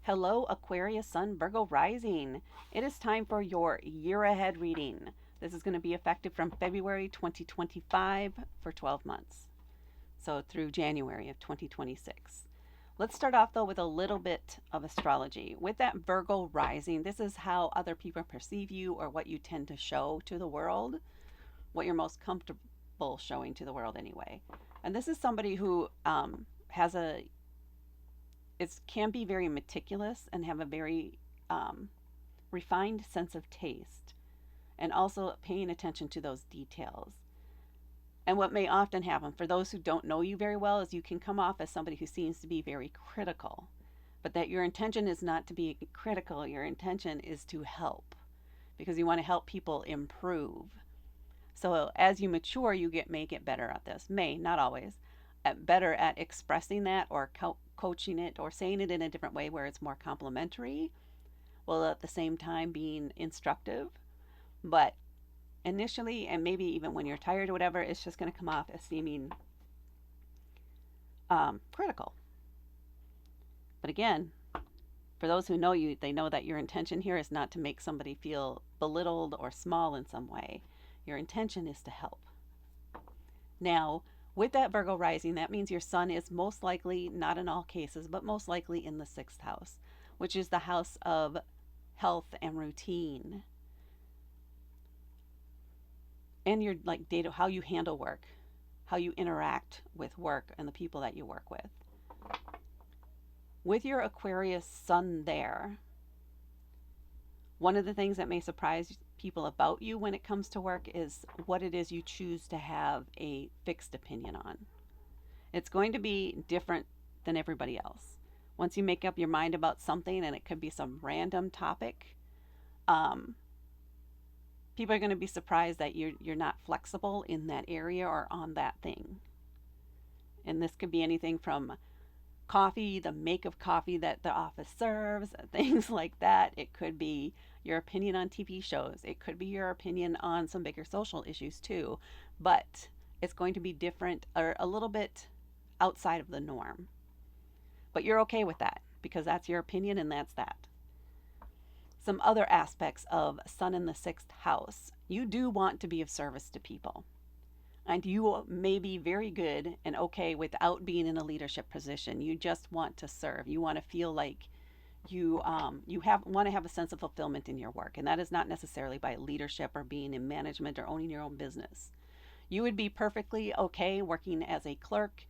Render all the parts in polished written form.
Hello, Aquarius Sun, Virgo Rising. It is time for your year ahead reading. This is going to be effective from February 2025 for 12 months, so through January of 2026. Let's start off though with a little bit of astrology. With that Virgo rising, this is how other people perceive you or what you tend to show to the world, what you're most comfortable showing to the world anyway. And this is somebody who has a it can be very meticulous and have a very refined sense of taste, and also paying attention to those details. And what may often happen for those who don't know you very well is you can come off as somebody who seems to be very critical, but that your intention is not to be critical, your intention is to help because you want to help people improve. So as you mature, you may get better at this. May, not always, better at expressing that or coaching it or saying it in a different way where it's more complimentary, while at the same time being instructive. But initially, and maybe even when you're tired or whatever, it's just going to come off as seeming critical. But again, for those who know you, they know that your intention here is not to make somebody feel belittled or small in some way. Your intention is to help. Now, with that Virgo rising, that means your sun is most likely, not in all cases, but most likely in the sixth house, which is the house of health and routine. And your data, how you handle work, how you interact with work and the people that you work with. With your Aquarius sun there, one of the things that may surprise people about you when it comes to work is what it is you choose to have a fixed opinion on. It's going to be different than everybody else. Once you make up your mind about something, and it could be some random topic, people are going to be surprised that you're not flexible in that area or on that thing. And this could be anything from coffee, the make of coffee that the office serves, things like that. It could be your opinion on TV shows. It could be your opinion on some bigger social issues too. But it's going to be different or a little bit outside of the norm. But you're okay with that because that's your opinion and that's that. Some other aspects of Sun in the sixth house. You do want to be of service to people. And you may be very good and okay without being in a leadership position. You just want to serve. You want to feel like you want to have a sense of fulfillment in your work, and that is not necessarily by leadership or being in management or owning your own business. You would be perfectly okay working as a clerk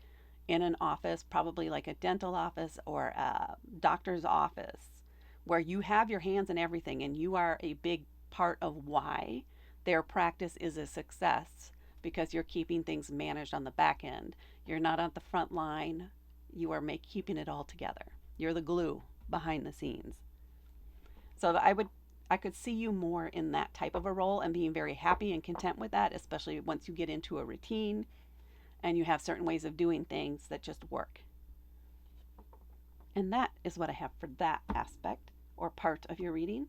in an office, probably like a dental office or a doctor's office, where you have your hands in everything and you are a big part of why their practice is a success, because you're keeping things managed on the back end. You're not on the front line. You are keeping it all together. You're the glue behind the scenes. So I could see you more in that type of a role and being very happy and content with that, especially once you get into a routine and you have certain ways of doing things that just work. And that is what I have for that aspect or part of your reading.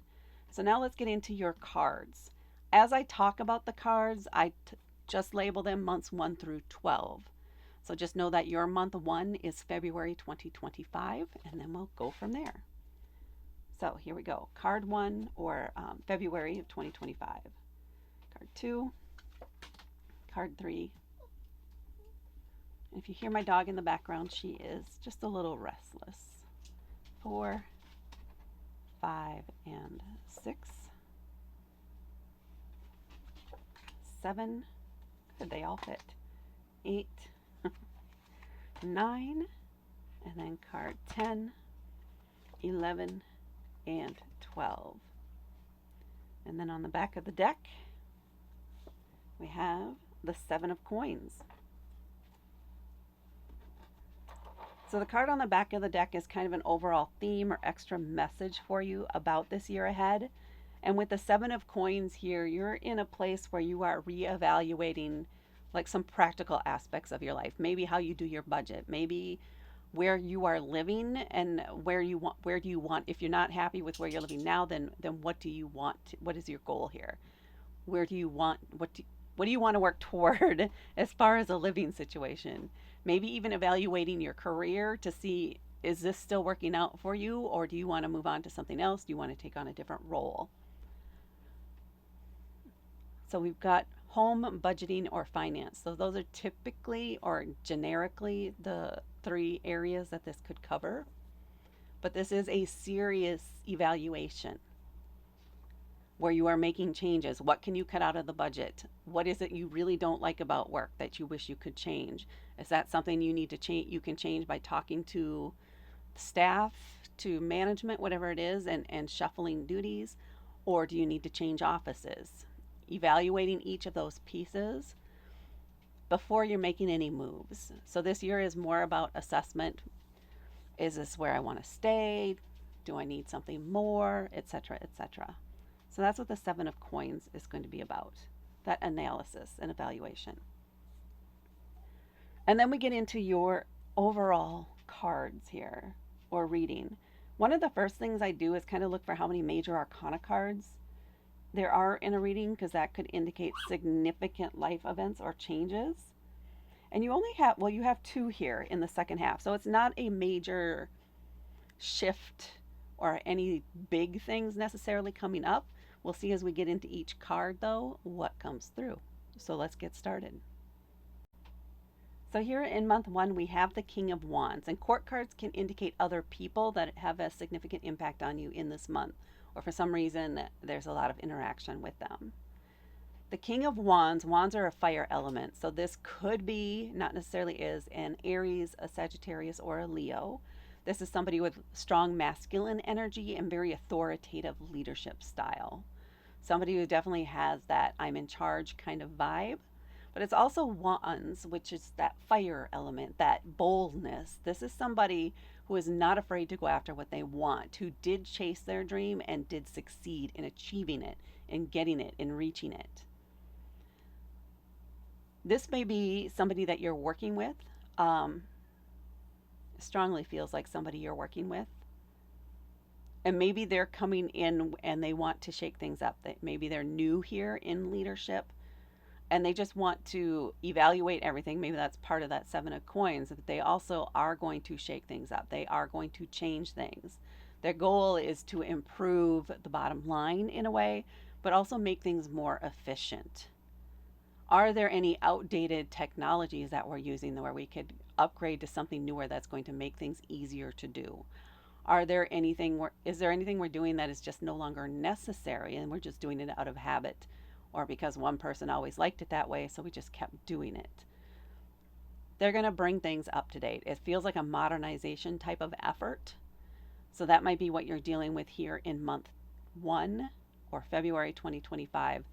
So now let's get into your cards. As I talk about the cards, I just label them months 1 through 12. So just know that your month 1 is February 2025, and then we'll go from there. So here we go. Card 1, or February of 2025. Card 2, card 3. And if you hear my dog in the background, she is just a little restless. 4, 5, and 6. 7. Good, they all fit. 8, 9, and then card 10, 11, and 12. And then on the back of the deck, we have the 7 of coins. So the card on the back of the deck is kind of an overall theme or extra message for you about this year ahead. And with the 7 of coins here, you're in a place where you are reevaluating like some practical aspects of your life. Maybe how you do your budget, maybe where you are living and where do you want, if you're not happy with where you're living now, then what do you want? What is your goal here? Where do you want, what do you want to work toward as far as a living situation? Maybe even evaluating your career to see Is this still working out for you, or do you want to move on to something else? Do you want to take on a different role? So we've got home, budgeting, or finance. So those are typically or generically the three areas that this could cover. But this is a serious evaluation where you are making changes. What can you cut out of the budget? What is it you really don't like about work that you wish you could change? Is that something you need to change? You can change by talking to staff, to management, whatever it is, and shuffling duties? Or do you need to change offices? Evaluating each of those pieces before you're making any moves. So this year is more about assessment. Is this where I want to stay? Do I need something more, etc., etc.? So that's what the 7 of Coins is going to be about, that analysis and evaluation. And then we get into your overall cards here, or reading. One of the first things I do is kind of look for how many major arcana cards there are in a reading, because that could indicate significant life events or changes. And you only have, well, you have 2 here in the second half. So it's not a major shift or any big things necessarily coming up. We'll see as we get into each card, though, what comes through. So let's get started. So here in month 1, we have the King of Wands, and court cards can indicate other people that have a significant impact on you in this month, or for some reason there's a lot of interaction with them. The King of Wands, wands are a fire element, so this could be, not necessarily is, an Aries, a Sagittarius, or a Leo. This is somebody with strong masculine energy and very authoritative leadership style. Somebody who definitely has that I'm in charge kind of vibe. But it's also Wands, which is that fire element, that boldness. This is somebody who is not afraid to go after what they want, who did chase their dream and did succeed in achieving it, in getting it, in reaching it. This may be somebody that you're working with. Strongly feels like somebody you're working with. And maybe they're coming in and they want to shake things up. Maybe they're new here in leadership and they just want to evaluate everything. Maybe that's part of that 7 of Coins. But they also are going to shake things up. They are going to change things. Their goal is to improve the bottom line in a way, but also make things more efficient. Are there any outdated technologies that we're using where we could upgrade to something newer that's going to make things easier to do? Is there anything we're doing that is just no longer necessary and we're just doing it out of habit, or because one person always liked it that way, so we just kept doing it? They're going to bring things up to date. It feels like a modernization type of effort. So that might be what you're dealing with here in month 1 or February 2025,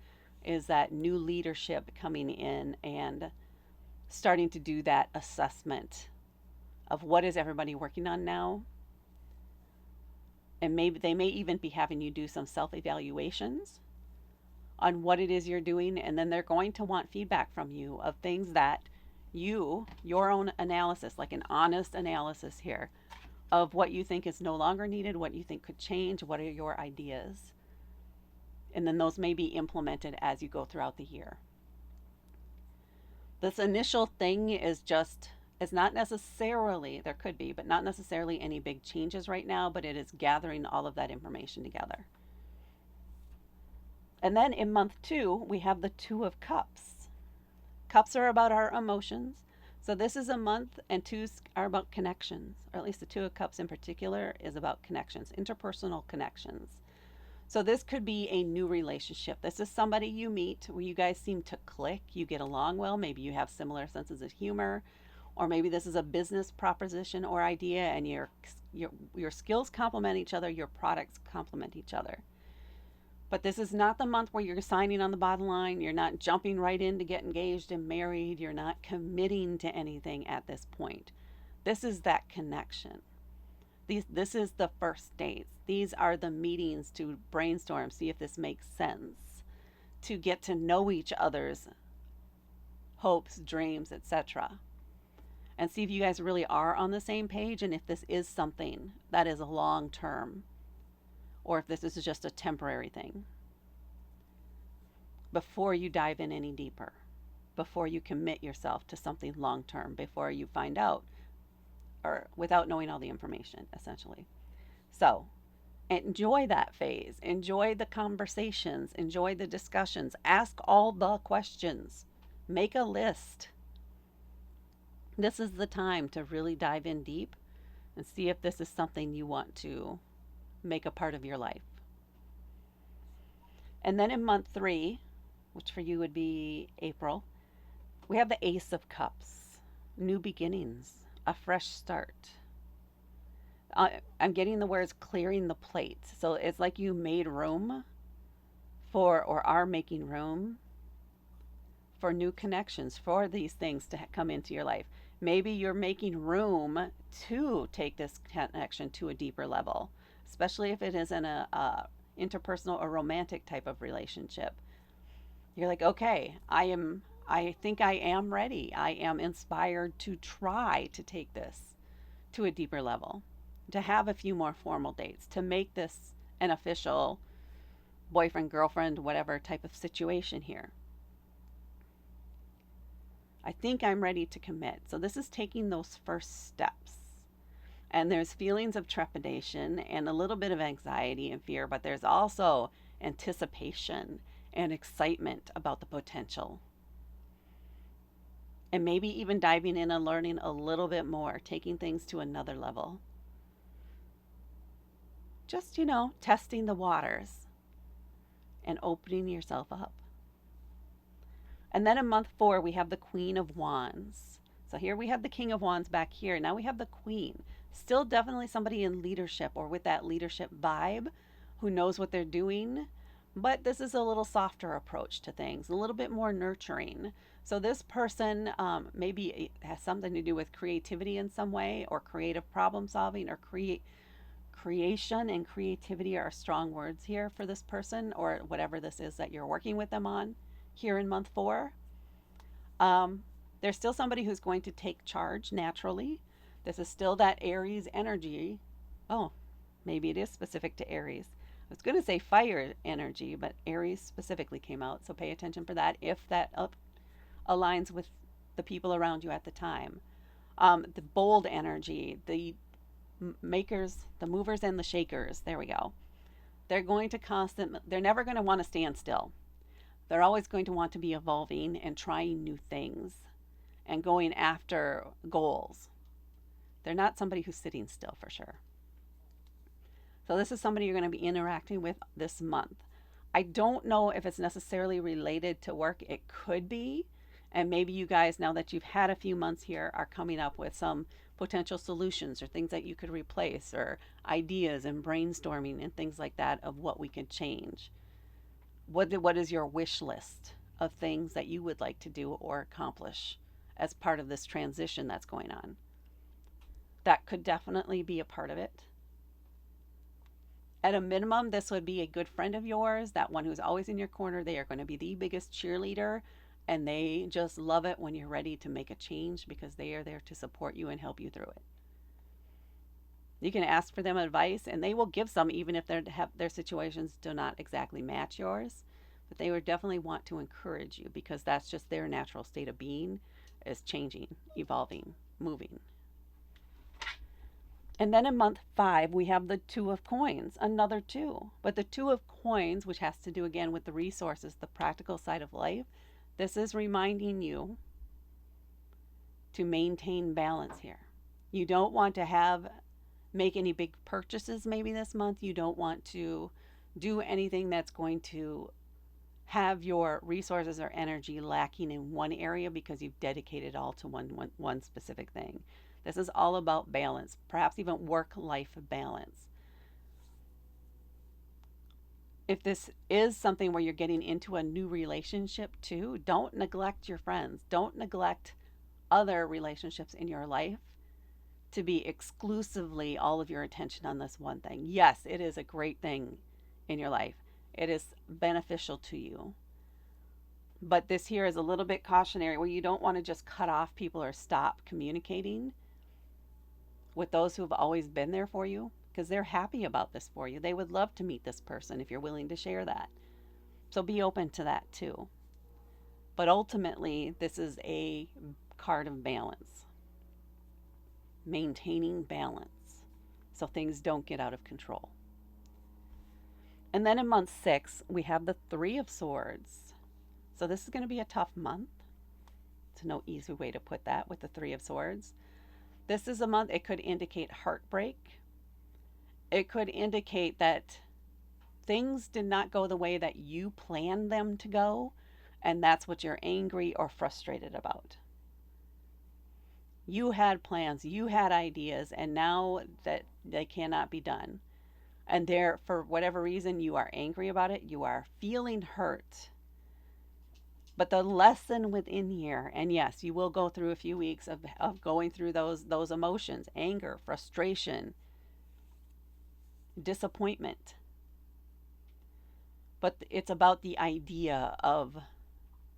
is that new leadership coming in and starting to do that assessment of what is everybody working on now. And maybe they may even be having you do some self-evaluations on what it is you're doing, and then they're going to want feedback from you of things that your own analysis, like an honest analysis here of what you think is no longer needed, what you think could change, what are your ideas. And then those may be implemented as you go throughout the year. This initial thing is not necessarily, there could be, but not necessarily any big changes right now, but it is gathering all of that information together. And then in month 2, we have the 2 of Cups. Cups are about our emotions. So this is a month, and 2s are about connections, or at least the 2 of Cups in particular is about connections, interpersonal connections. So this could be a new relationship. This is somebody you meet where you guys seem to click, you get along well, maybe you have similar senses of humor, or maybe this is a business proposition or idea and your skills complement each other, your products complement each other. But this is not the month where you're signing on the bottom line. You're not jumping right in to get engaged and married. You're not committing to anything at this point. This is that connection. This is the first dates. These are the meetings to brainstorm, see if this makes sense, to get to know each other's hopes, dreams, etc. And see if you guys really are on the same page, and if this is something that is a long term, or if this is just a temporary thing. Before you dive in any deeper, before you commit yourself to something long term, before you find out or without knowing all the information, essentially. So enjoy that phase, enjoy the conversations, enjoy the discussions, ask all the questions, make a list. This is the time to really dive in deep and see if this is something you want to make a part of your life. And then in month 3, which for you would be April, we have the Ace of Cups, new beginnings, a fresh start. I'm getting the words clearing the plate. So it's like you made room for, or are making room for new connections, for these things to come into your life. Maybe you're making room to take this connection to a deeper level, especially if it is in a interpersonal or romantic type of relationship. You're like, okay, I think I am ready. I am inspired to try to take this to a deeper level, to have a few more formal dates, to make this an official boyfriend, girlfriend, whatever type of situation here. I think I'm ready to commit. So this is taking those first steps. And there's feelings of trepidation and a little bit of anxiety and fear, but there's also anticipation and excitement about the potential. And maybe even diving in and learning a little bit more, taking things to another level. Just, testing the waters and opening yourself up. And then in month 4, we have the Queen of Wands. So here we have the King of Wands back here. Now we have the Queen. Still definitely somebody in leadership or with that leadership vibe who knows what they're doing. But this is a little softer approach to things, a little bit more nurturing. So this person maybe has something to do with creativity in some way, or creative problem solving, or creation and creativity are strong words here for this person, or whatever this is that you're working with them on here in month 4. There's still somebody who's going to take charge naturally. This is still that Aries energy. Oh, maybe it is specific to Aries. I was going to say fire energy, but Aries specifically came out. So pay attention for that if that aligns with the people around you at the time. The bold energy, the makers, the movers and the shakers. There we go. They're never going to want to stand still. They're always going to want to be evolving and trying new things and going after goals. They're not somebody who's sitting still for sure. So this is somebody you're going to be interacting with this month. I don't know if it's necessarily related to work. It could be. And maybe you guys, now that you've had a few months here, are coming up with some potential solutions or things that you could replace, or ideas and brainstorming and things like that of what we could change. What is your wish list of things that you would like to do or accomplish as part of this transition that's going on? That could definitely be a part of it. At a minimum, this would be a good friend of yours, that one who's always in your corner. They are going to be the biggest cheerleader, and they just love it when you're ready to make a change because they are there to support you and help you through it. You can ask for them advice, and they will give some, even if their situations do not exactly match yours. But they would definitely want to encourage you because that's just their natural state of being, is changing, evolving, moving. And then in month 5, we have the Two of Coins, another 2. But the Two of Coins, which has to do again with the resources, the practical side of life, this is reminding you to maintain balance here. You don't want to make any big purchases maybe this month. You don't want to do anything that's going to have your resources or energy lacking in one area because you've dedicated all to one specific thing. This is all about balance, perhaps even work-life balance. If this is something where you're getting into a new relationship too, don't neglect your friends. Don't neglect other relationships in your life to be exclusively all of your attention on this one thing. Yes, it is a great thing in your life. It is beneficial to you. But this here is a little bit cautionary where you don't want to just cut off people or stop communicating with those who have always been there for you, because they're happy about this for you. They would love to meet this person if you're willing to share that. So be open to that too. But ultimately, this is a card of balance. maintaining balance so things don't get out of control. And then in month 6, we have the Three of Swords. So this is going to be a tough month. There's no easy way to put that with the Three of Swords. This is a month, it could indicate heartbreak. It could indicate that things did not go the way that you planned them to go, and that's what you're angry or frustrated about. You had plans, you had ideas, and now that they cannot be done. And there, for whatever reason, you are angry about it, you are feeling hurt. But the lesson within here, and yes, you will go through a few weeks of going through those emotions, anger, frustration, disappointment. But it's about the idea of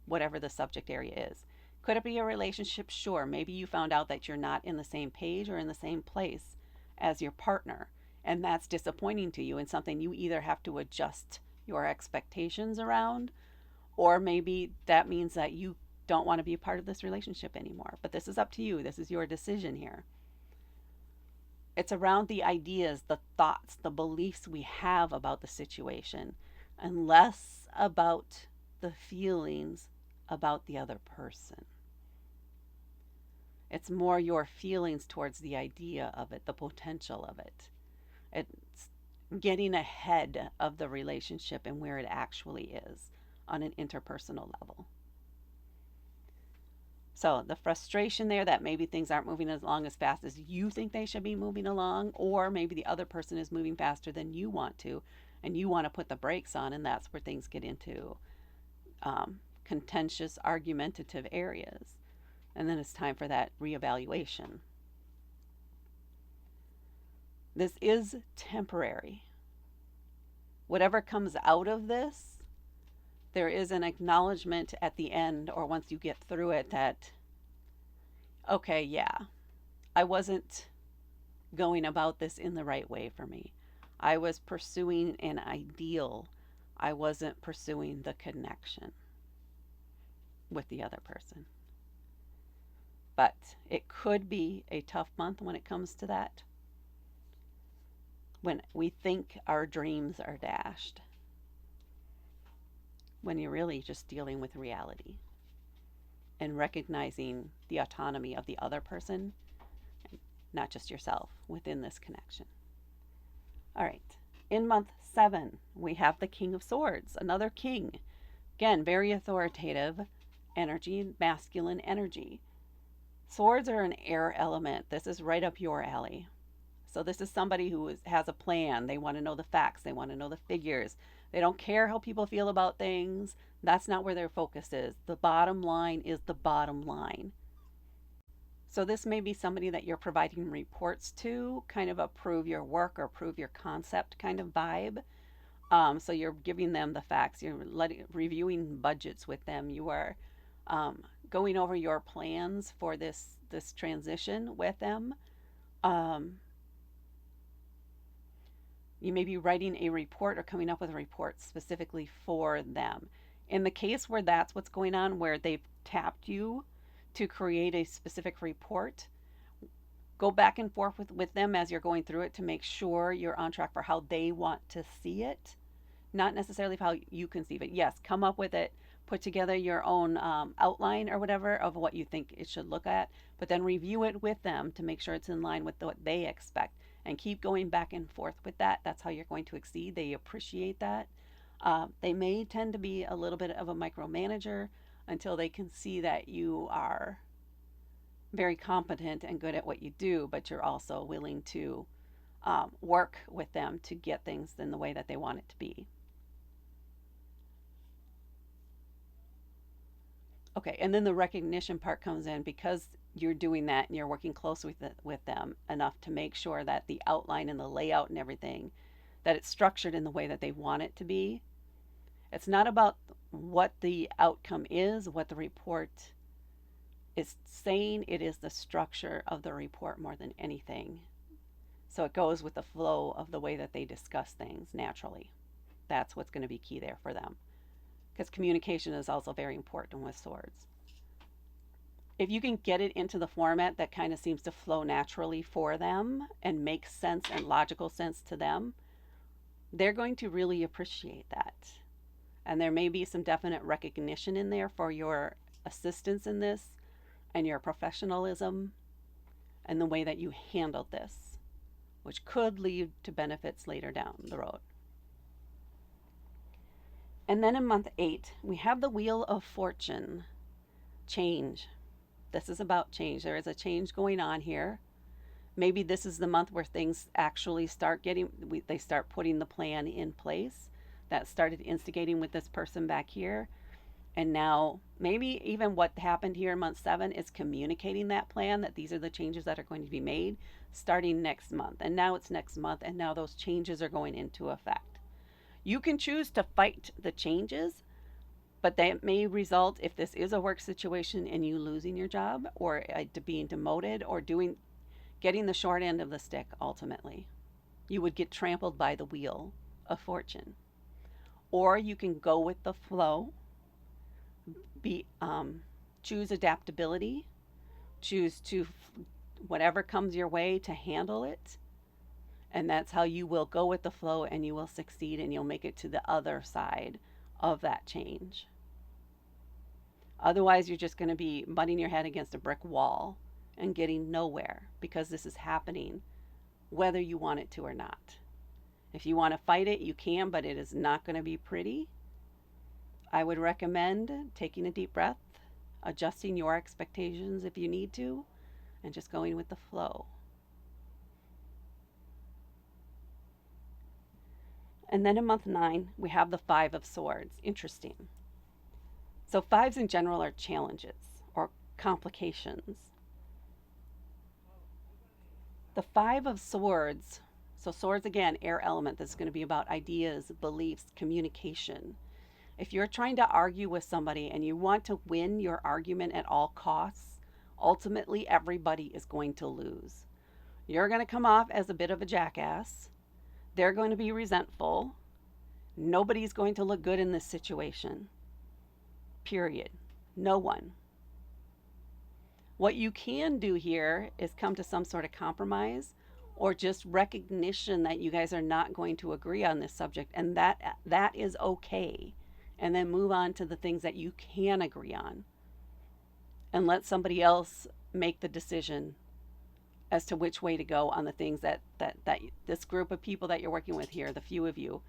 whatever the subject area is. Could it be a relationship? Sure. Maybe you found out that you're not in the same page or in the same place as your partner, and that's disappointing to you and something you either have to adjust your expectations around, or maybe that means that you don't want to be a part of this relationship anymore. But this is up to you. This is your decision here. It's around the ideas, the thoughts, the beliefs we have about the situation, and less about the feelings about the other person. It's more your feelings towards the idea of it, the potential of it. It's getting ahead of the relationship and where it actually is on an interpersonal level. So the frustration there that maybe things aren't moving along as fast as you think they should be moving along, or maybe the other person is moving faster than you want to, and you want to put the brakes on, and that's where things get into contentious, argumentative areas. And then it's time for that reevaluation. This is temporary. Whatever comes out of this, there is an acknowledgement at the end, or once you get through it, that, okay, yeah, I wasn't going about this in the right way for me. I was pursuing an ideal. I wasn't pursuing the connection with the other person. But it could be a tough month when it comes to that. When we think our dreams are dashed. When you're really just dealing with reality. And recognizing the autonomy of the other person, not just yourself, within this connection. All right. In month 7, we have the King of Swords, another king. Again, very authoritative energy, masculine energy. Swords are an air element. This is right up your alley. So this is somebody who has a plan. They want to know the facts. They want to know the figures. They don't care how people feel about things. That's not where their focus is. The bottom line is the bottom line. So this may be somebody that you're providing reports to, kind of approve your work or approve your concept kind of vibe. So you're giving them the facts. You're reviewing budgets with them. You are going over your plans for this transition with them. You may be writing a report or coming up with a report specifically for them. In the case where that's what's going on, where they've tapped you to create a specific report, go back and forth with them as you're going through it to make sure you're on track for how they want to see it, not necessarily how you conceive it. Yes, come up with it, put together your own outline or whatever of what you think it should look at, but then review it with them to make sure it's in line with what they expect. And keep going back and forth with that. That's how you're going to exceed. They appreciate that. They may tend to be a little bit of a micromanager until they can see that you are very competent and good at what you do, but you're also willing to work with them to get things in the way that they want it to be. Okay, and then the recognition part comes in because you're doing that and you're working closely with them enough to make sure that the outline and the layout and everything, that it's structured in the way that they want it to be. It's not about what the outcome is, what the report is saying. It is the structure of the report more than anything. So it goes with the flow of the way that they discuss things naturally. That's what's going to be key there for them. Because communication is also very important with swords. if you can get it into the format that kind of seems to flow naturally for them and make sense and logical sense to them, they're going to really appreciate that. And there may be some definite recognition in there for your assistance in this and your professionalism and the way that you handled this, which could lead to benefits later down the road. And then in month 8, we have the Wheel of Fortune. Change. This is about change. There is a change going on here. Maybe this is the month where things actually start they start putting the plan in place that started instigating with this person back here. And now maybe even what happened here in month 7 is communicating that plan, that these are the changes that are going to be made starting next month. And now it's next month, and now those changes are going into effect. You can choose to fight the changes, but that may result, if this is a work situation, in you losing your job or being demoted or getting the short end of the stick ultimately. You would get trampled by the wheel of fortune. Or you can go with the flow, choose adaptability, choose to whatever comes your way to handle it. And that's how you will go with the flow, and you will succeed, and you'll make it to the other side of that change. Otherwise, you're just going to be butting your head against a brick wall and getting nowhere, because this is happening whether you want it to or not. If you want to fight it, you can, but it is not going to be pretty. I would recommend taking a deep breath, adjusting your expectations if you need to, and just going with the flow. And then in month 9, we have the 5 of Swords. Interesting. So 5s in general are challenges or complications. The 5 of Swords, so swords again, air element, this is going to be about ideas, beliefs, communication. If you're trying to argue with somebody and you want to win your argument at all costs, ultimately everybody is going to lose. You're going to come off as a bit of a jackass. They're going to be resentful. Nobody's going to look good in this situation. Period. No one. What you can do here is come to some sort of compromise or just recognition that you guys are not going to agree on this subject, and that is okay. And then move on to the things that you can agree on. And let somebody else make the decision as to which way to go on the things that this group of people that you're working with here, the few of you,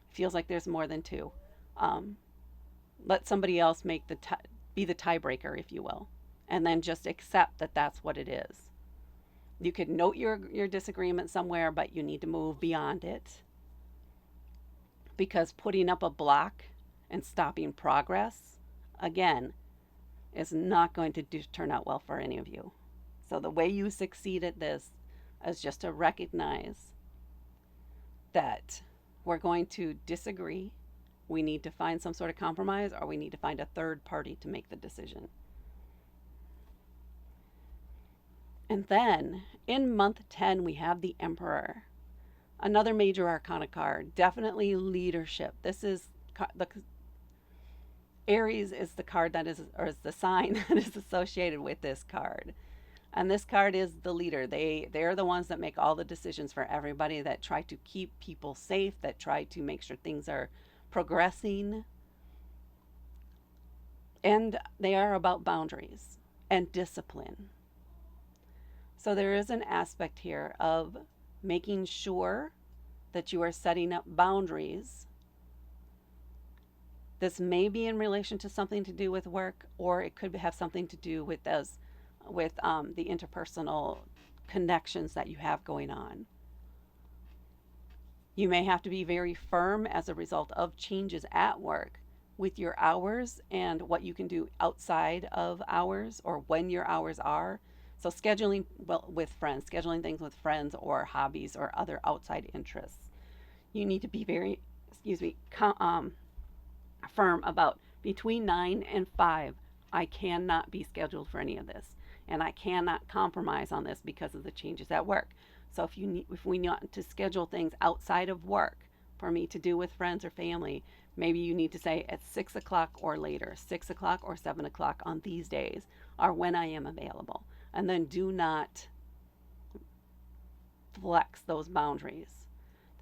feels like there's more than 2. Let somebody else be the tiebreaker, if you will, and then just accept that that's what it is. You could note your disagreement somewhere, but you need to move beyond it, because putting up a block and stopping progress, again, is not going to turn out well for any of you. So the way you succeed at this is just to recognize that we're going to disagree. We need to find some sort of compromise, or we need to find a third party to make the decision. And then in month 10, we have the Emperor. Another major arcana card, definitely leadership. This is the Aries is the card that is, or is the sign that is associated with this card. And this card is the leader. They're the ones that make all the decisions for everybody, that try to keep people safe, that try to make sure things are progressing. And they are about boundaries and discipline. So there is an aspect here of making sure that you are setting up boundaries. This may be in relation to something to do with work, or it could have something to do with the interpersonal connections that you have going on. You may have to be very firm as a result of changes at work with your hours and what you can do outside of hours, or when your hours are. So scheduling with friends, scheduling things with friends or hobbies or other outside interests. You need to be very, firm about between 9 and 5. I cannot be scheduled for any of this, and I cannot compromise on this because of the changes at work. So if we want to schedule things outside of work, for me to do with friends or family, maybe you need to say at 6 o'clock or later, 6 o'clock or 7 o'clock on these days are when I am available. And then do not flex those boundaries.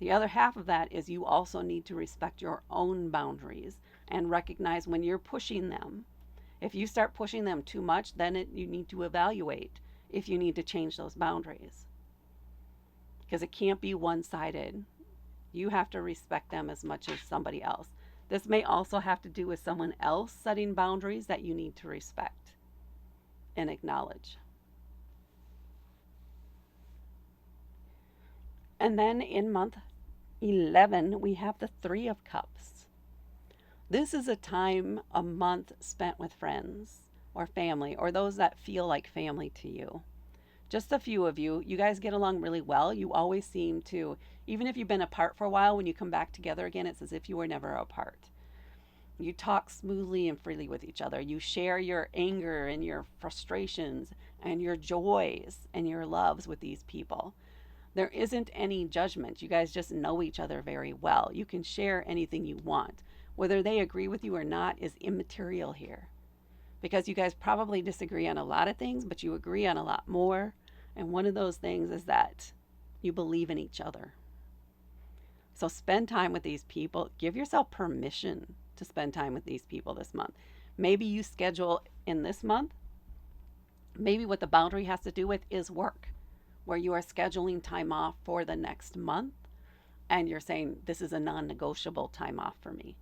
The other half of that is you also need to respect your own boundaries and recognize when you're pushing them. If you start pushing them too much, then you need to evaluate if you need to change those boundaries. Because it can't be one-sided. You have to respect them as much as somebody else. This may also have to do with someone else setting boundaries that you need to respect and acknowledge. And then in month 11, we have the Three of Cups. This is a month spent with friends or family or those that feel like family to you. Just a few of you. You guys get along really well. You always seem to, even if you've been apart for a while, when you come back together again, it's as if you were never apart. You talk smoothly and freely with each other. You share your anger and your frustrations and your joys and your loves with these people. There isn't any judgment. You guys just know each other very well. You can share anything you want. Whether they agree with you or not is immaterial here. Because you guys probably disagree on a lot of things, but you agree on a lot more. And one of those things is that you believe in each other. So spend time with these people. Give yourself permission to spend time with these people this month. Maybe you schedule in this month, maybe what the boundary has to do with is work, where you are scheduling time off for the next month and you're saying, this is a non-negotiable time off for me.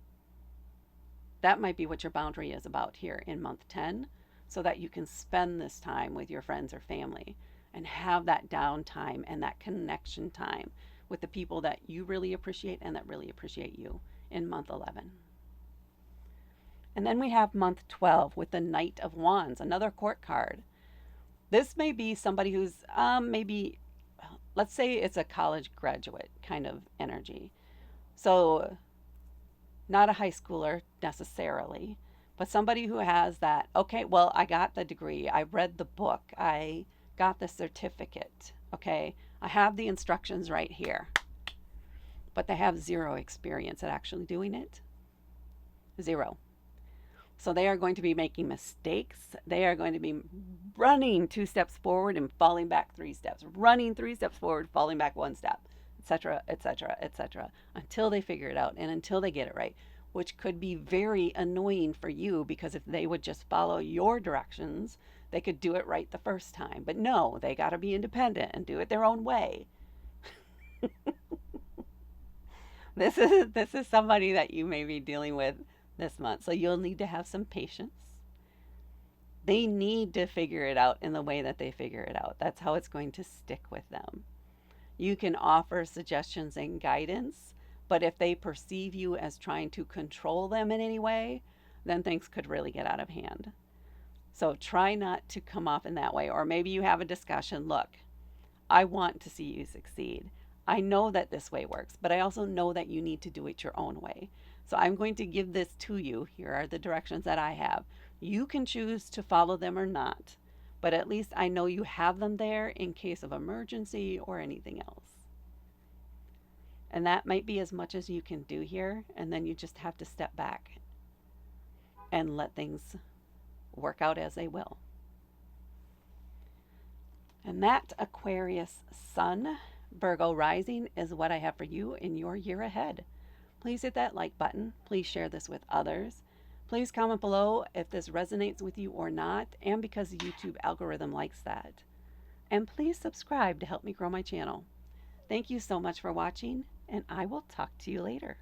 That might be what your boundary is about here in month 10, so that you can spend this time with your friends or family and have that downtime and that connection time with the people that you really appreciate and that really appreciate you in month 11. And then we have month 12 with the Knight of Wands, another court card. This may be somebody who's maybe, let's say it's a college graduate kind of energy. So not a high schooler necessarily, but somebody who has that, okay, well, I got the degree, I read the book, I got the certificate, okay, I have the instructions right here, but they have zero experience at actually doing it. Zero. So they are going to be making mistakes. They are going to be running 2 steps forward and falling back 3 steps, running 3 steps forward, falling back 1 step, etc., etc., etc., until they figure it out and until they get it right, which could be very annoying for you, because if they would just follow your directions, they could do it right the first time. But no, they got to be independent and do it their own way. This is somebody that you may be dealing with this month. So you'll need to have some patience. They need to figure it out in the way that they figure it out. That's how it's going to stick with them. You can offer suggestions and guidance, but if they perceive you as trying to control them in any way, then things could really get out of hand. So try not to come off in that way. Or maybe you have a discussion. Look, I want to see you succeed. I know that this way works, but I also know that you need to do it your own way. So I'm going to give this to you. Here are the directions that I have. You can choose to follow them or not, but at least I know you have them there in case of emergency or anything else. And that might be as much as you can do here, and then you just have to step back and let things work out as they will. And that Aquarius Sun, Virgo Rising, is what I have for you in your year ahead. Please hit that like button. Please share this with others. Please comment below if this resonates with you or not, and because the YouTube algorithm likes that. And please subscribe to help me grow my channel. Thank you so much for watching, and I will talk to you later.